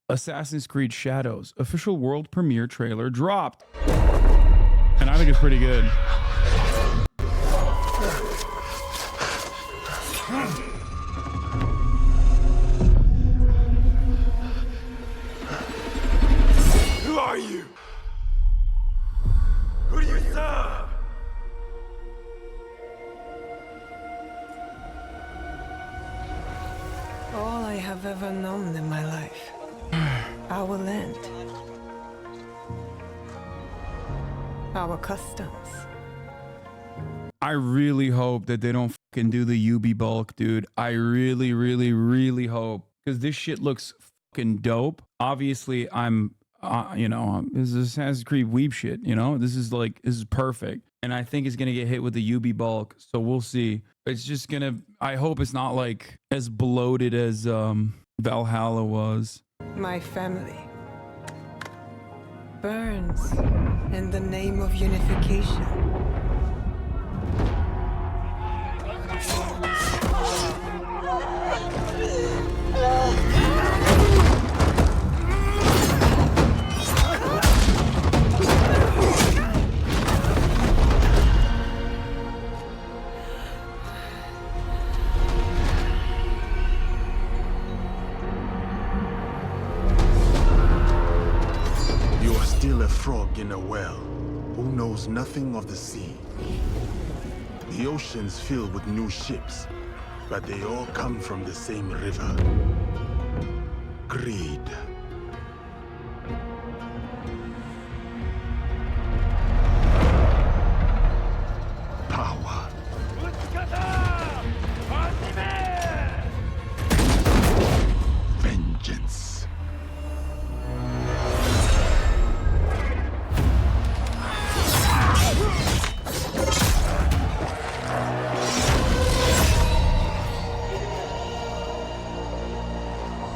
Assassin's Creed Shadows official world premiere trailer dropped. And I think it's pretty good. Who are you? Who do you serve? All I have ever known in my life. Our land. Our customs. I really hope that they don't fucking do the UB bulk, dude. I really, really, really hope. Because this shit looks fucking dope. Obviously, I'm, you know, this is Assassin's Creed weeb shit, you know? This is perfect. And I think it's going to get hit with the UB bulk. So we'll see. It's just going to, I hope it's not like as bloated as Valhalla was. My family burns in the name of unification. Still a frog in a well who knows nothing of the sea. The ocean's filled with new ships, but they all come from the same river. Greed. Power. Vengeance.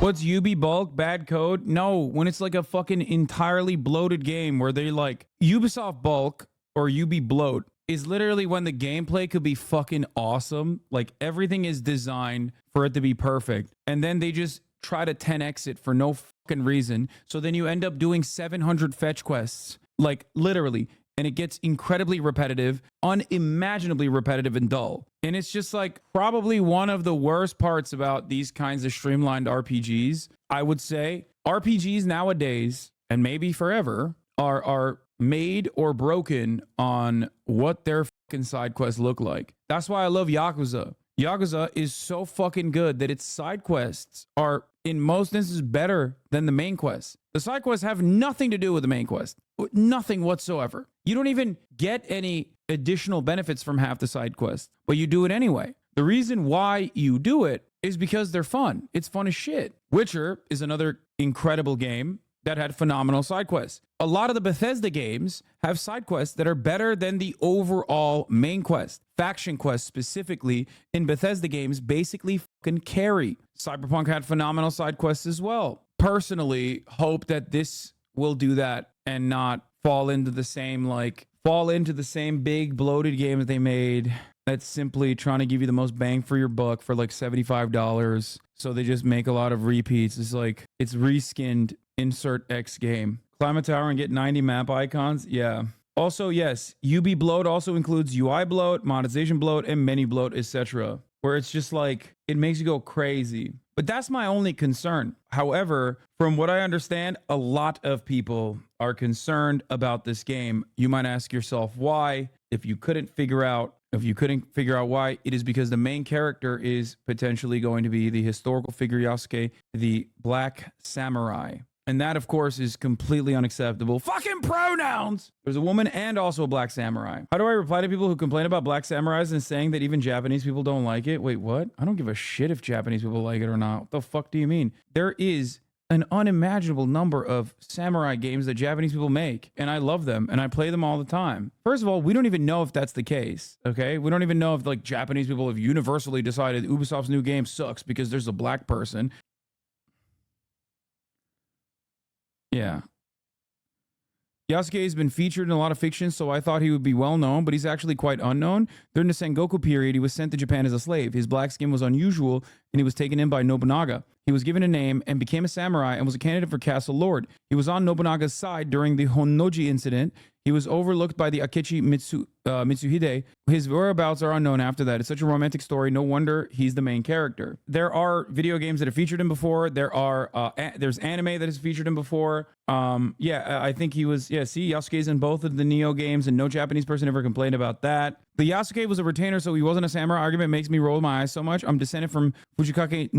What's UB bulk? Bad code? No, when it's like a fucking entirely bloated game where they like Ubisoft bulk or UB bloat is literally when the gameplay could be fucking awesome. Like everything is designed for it to be perfect. And then they just try to 10x it for no fucking reason. So then you end up doing 700 fetch quests, like literally. And it gets incredibly repetitive, unimaginably repetitive and dull. And it's just like probably one of the worst parts about these kinds of streamlined RPGs. I would say RPGs nowadays, and maybe forever, are made or broken on what their fucking side quests look like. That's why I love Yakuza. Yakuza is so fucking good that its side quests are, in most instances, better than the main quest. The side quests have nothing to do with the main quest. Nothing whatsoever. You don't even get any additional benefits from half the side quests, but you do it anyway. The reason why you do it is because they're fun. It's fun as shit. Witcher is another incredible game that had phenomenal side quests. A lot of the Bethesda games have side quests that are better than the overall main quest. Faction quests specifically in Bethesda games basically fucking carry. Cyberpunk had phenomenal side quests as well. Personally, hope that this will do that and not fall into the same big bloated game that they made that's simply trying to give you the most bang for your buck for like $75. So they just make a lot of repeats. It's like it's reskinned insert X game. Climb a tower and get 90 map icons. Yeah. Also, yes, UB bloat also includes UI bloat, monetization bloat, and menu bloat, etc. Where it's just like it makes you go crazy. But that's my only concern. However, from what I understand, a lot of people are concerned about this game. You might ask yourself why. If you couldn't figure out why, it is because the main character is potentially going to be the historical figure Yasuke, the Black Samurai. And that, of course, is completely unacceptable. Fucking pronouns! There's a woman and also a Black Samurai. How do I reply to people who complain about Black Samurais and saying that even Japanese people don't like it? Wait, what? I don't give a shit if Japanese people like it or not. What the fuck do you mean? There is an unimaginable number of samurai games that Japanese people make, and I love them, and I play them all the time. First of all, we don't even know if that's the case, okay? We don't even know if, like, Japanese people have universally decided Ubisoft's new game sucks because there's a black person. Yeah. Yasuke has been featured in a lot of fiction, so I thought he would be well known, but he's actually quite unknown. During the Sengoku period, he was sent to Japan as a slave. His black skin was unusual, and he was taken in by Nobunaga. He was given a name and became a samurai and was a candidate for Castle Lord. He was on Nobunaga's side during the Honnoji incident. He was overlooked by the Akechi Mitsuhide. His whereabouts are unknown after that. It's such a romantic story. No wonder he's the main character. There are video games that have featured him before. There's anime that has featured him before. I think he was, see, Yasuke's in both of the Neo games, and no Japanese person ever complained about that. The Yasuke was a retainer, so he wasn't a samurai argument makes me roll my eyes so much. I'm descended from Fujikake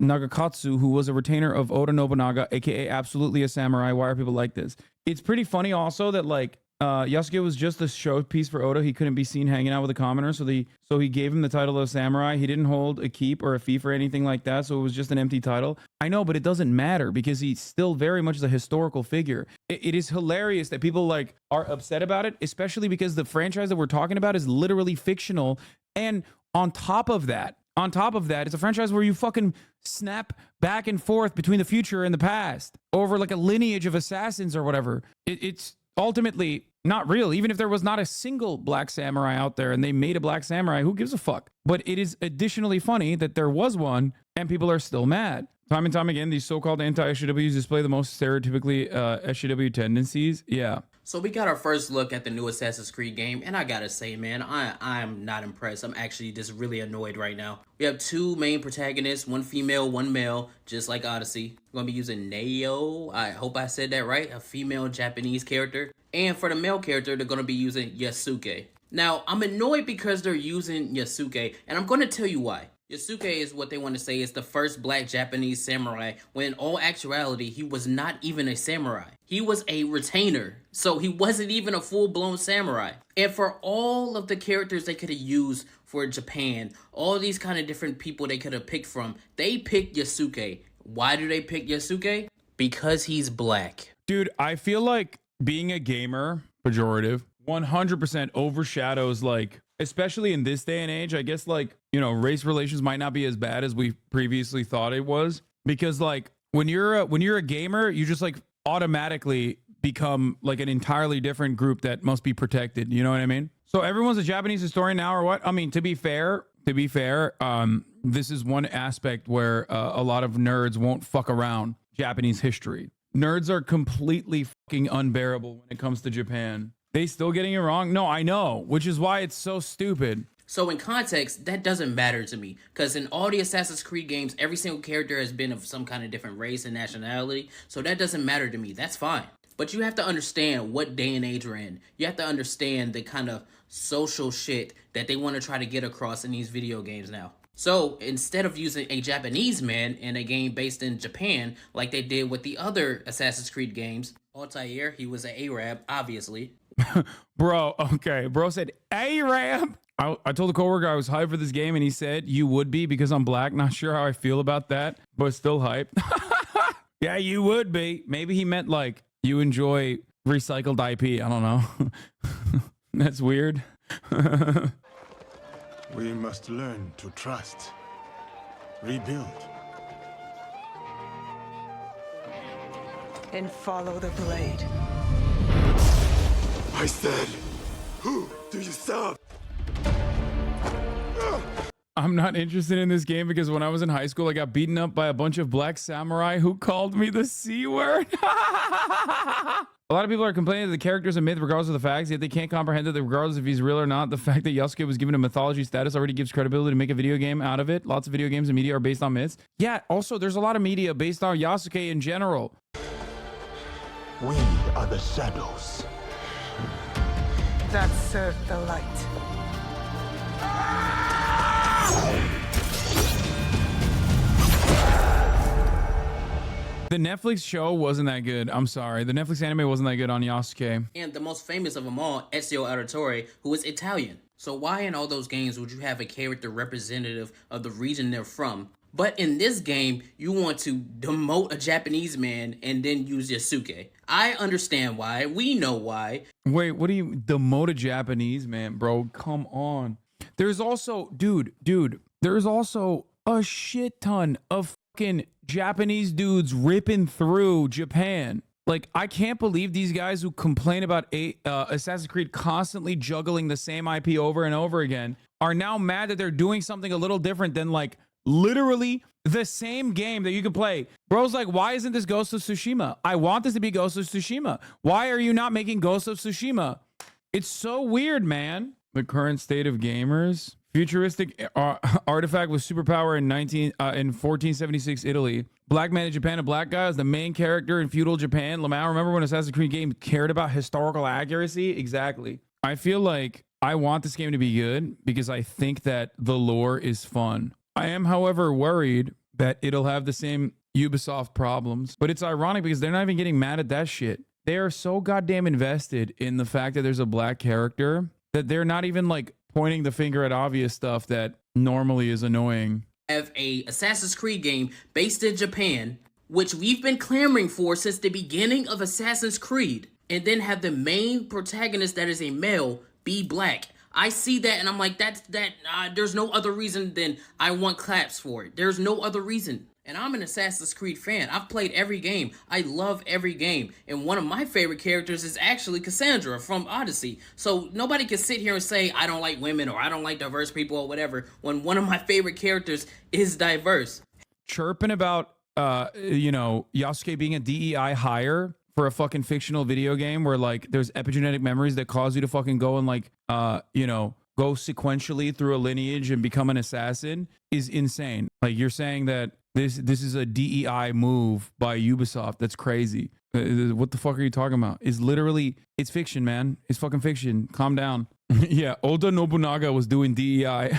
Nagakatsu, who was a retainer of Oda Nobunaga, aka absolutely a samurai. Why are people like this? It's pretty funny also that like Yasuke was just a showpiece for Oda. He couldn't be seen hanging out with a commoner, so he gave him the title of samurai. He didn't hold a keep or a fief or anything like that, so it was just an empty title. I know, but it doesn't matter because he's still very much a historical figure. It is hilarious that people like are upset about it, especially because the franchise that we're talking about is literally fictional. And on top of that, it's a franchise where you fucking snap back and forth between the future and the past over like a lineage of assassins or whatever. It's ultimately not real. Even if there was not a single black samurai out there and they made a black samurai, who gives a fuck? But it is additionally funny that there was one and people are still mad. Time and time again, these so-called anti-SJWs display the most stereotypically SJW tendencies. Yeah. So we got our first look at the new Assassin's Creed game, and I gotta say, man, I'm not impressed. I'm actually just really annoyed right now. We have two main protagonists, one female, one male, just like Odyssey. We're gonna be using Neo, I hope I said that right, a female Japanese character. And for the male character, they're gonna be using Yasuke. Now, I'm annoyed because they're using Yasuke, and I'm gonna tell you why. Yasuke is what they want to say is the first black Japanese samurai, when in all actuality, he was not even a samurai. He was a retainer, so he wasn't even a full-blown samurai. And for all of the characters they could have used for Japan, all these kind of different people they could have picked from, they picked Yasuke. Why do they pick Yasuke? Because he's black. Dude, I feel like being a gamer, pejorative, 100% overshadows like, especially in this day and age, I guess like, you know, race relations might not be as bad as we previously thought it was, because like when you're a gamer, you just like automatically become like an entirely different group that must be protected. You know what I mean? So everyone's a Japanese historian now or what? I mean, to be fair, this is one aspect where a lot of nerds won't fuck around Japanese history. Nerds are completely fucking unbearable when it comes to Japan. They still getting it wrong? No, I know, which is why it's so stupid. So in context, that doesn't matter to me, because in all the Assassin's Creed games, every single character has been of some kind of different race and nationality, so that doesn't matter to me. That's fine. But you have to understand what day and age we're in. You have to understand the kind of social shit that they want to try to get across in these video games now. So instead of using a Japanese man in a game based in Japan, like they did with the other Assassin's Creed games, Altair, he was an Arab, obviously. Bro, okay. Bro said, Arab. I told a coworker I was hyped for this game, and he said, you would be because I'm black. Not sure how I feel about that, but still hyped. Yeah, you would be. Maybe he meant like you enjoy recycled IP. I don't know. That's weird. We must learn to trust, rebuild. And follow the blade. I said, who do you serve? I'm not interested in this game because when I was in high school, I got beaten up by a bunch of black samurai who called me the C word. A lot of people are complaining that the character is a myth regardless of the facts, yet they can't comprehend that regardless if he's real or not. The fact that Yasuke was given a mythology status already gives credibility to make a video game out of it. Lots of video games and media are based on myths. Yeah, also, there's a lot of media based on Yasuke in general. We are the shadows. That serve the light. The Netflix show wasn't that good. I'm sorry. The Netflix anime wasn't that good on Yasuke. And the most famous of them all, Ezio Auditore, who is Italian. So why in all those games would you have a character representative of the region they're from? But in this game, you want to demote a Japanese man and then use Yasuke. I understand why. We know why. Wait, what do you demote a Japanese man, bro? Come on. There's also, dude, there's also a shit ton of fucking Japanese dudes ripping through Japan. Like, I can't believe these guys who complain about Assassin's Creed constantly juggling the same IP over and over again are now mad that they're doing something a little different than like literally the same game that you can play. Bro's like, why isn't this Ghost of Tsushima? I want this to be Ghost of Tsushima. Why are you not making Ghost of Tsushima? It's so weird, man. The current state of gamers. Futuristic artifact with superpower in 1476 Italy. Black man in Japan, a black guy is the main character in feudal Japan. Lamau, remember when Assassin's Creed game cared about historical accuracy? Exactly. I feel like I want this game to be good because I think that the lore is fun. I am, however, worried that it'll have the same Ubisoft problems. But it's ironic because they're not even getting mad at that shit. They are so goddamn invested in the fact that there's a black character that they're not even like pointing the finger at obvious stuff that normally is annoying. Have a Assassin's Creed game based in Japan, which we've been clamoring for since the beginning of Assassin's Creed, and then have the main protagonist that is a male be black. I see that and I'm like, there's no other reason than I want claps for it. There's no other reason. And I'm an Assassin's Creed fan. I've played every game. I love every game. And one of my favorite characters is actually Cassandra from Odyssey. So nobody can sit here and say, I don't like women or I don't like diverse people or whatever, when one of my favorite characters is diverse. Chirping about, Yasuke being a DEI hire for a fucking fictional video game where like there's epigenetic memories that cause you to fucking go and like, go sequentially through a lineage and become an assassin is insane. Like you're saying that this is a DEI move by Ubisoft. That's crazy. What the fuck are you talking about? It's fiction, man. It's fucking fiction. Calm down. Yeah, Oda Nobunaga was doing DEI.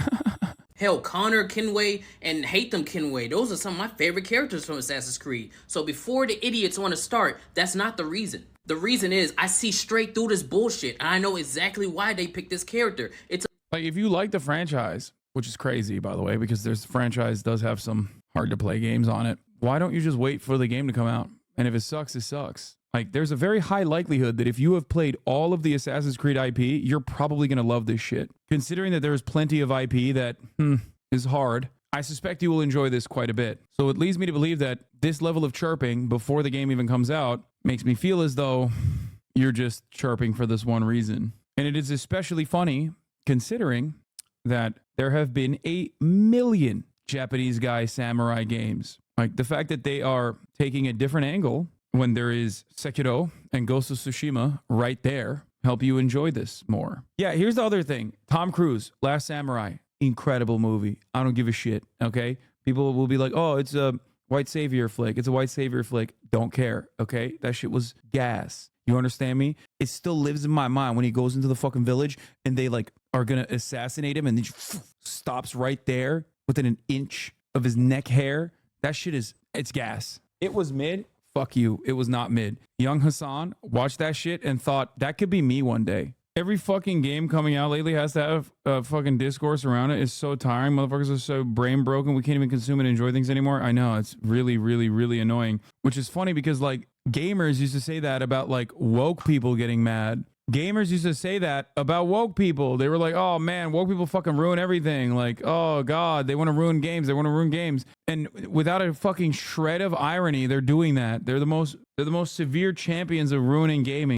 Hell, Connor Kenway and Hatham Kenway, those are some of my favorite characters from Assassin's Creed. So before the idiots want to start, that's not the reason. The reason is I see straight through this bullshit, and I know exactly why they picked this character. It's like if you like the franchise, which is crazy, by the way, because this franchise does have some hard to play games on it. Why don't you just wait for the game to come out? And if it sucks, it sucks. Like there's a very high likelihood that if you have played all of the Assassin's Creed IP, you're probably going to love this shit. Considering that there's plenty of IP that is hard, I suspect you will enjoy this quite a bit. So it leads me to believe that this level of chirping before the game even comes out makes me feel as though you're just chirping for this one reason. And it is especially funny considering that there have been 1 million Japanese guy samurai games. Like the fact that they are taking a different angle when there is Sekiro and Ghost of Tsushima right there help you enjoy this more. Yeah, here's the other thing. Tom Cruise, Last Samurai, incredible movie. I don't give a shit, okay? People will be like, oh, it's a white savior flick. It's a white savior flick. Don't care, okay? That shit was gas. You understand me? It still lives in my mind when he goes into the fucking village and they like are gonna assassinate him and then stops right there within an inch of his neck hair. That shit it's gas. It was mid. Fuck you. It was not mid. Young Hasan watched that shit and thought that could be me one day. Every fucking game coming out lately has to have a fucking discourse around it. It's so tiring. Motherfuckers are so brain broken. We can't even consume and enjoy things anymore. I know. It's really, really, really annoying. Which is funny because like gamers used to say that about like woke people getting mad. Gamers used to say that about woke people. They were like, oh man, woke people fucking ruin everything. Like, oh God, they want to ruin games. They want to ruin games. And without a fucking shred of irony, they're doing that. They're the most severe champions of ruining gaming.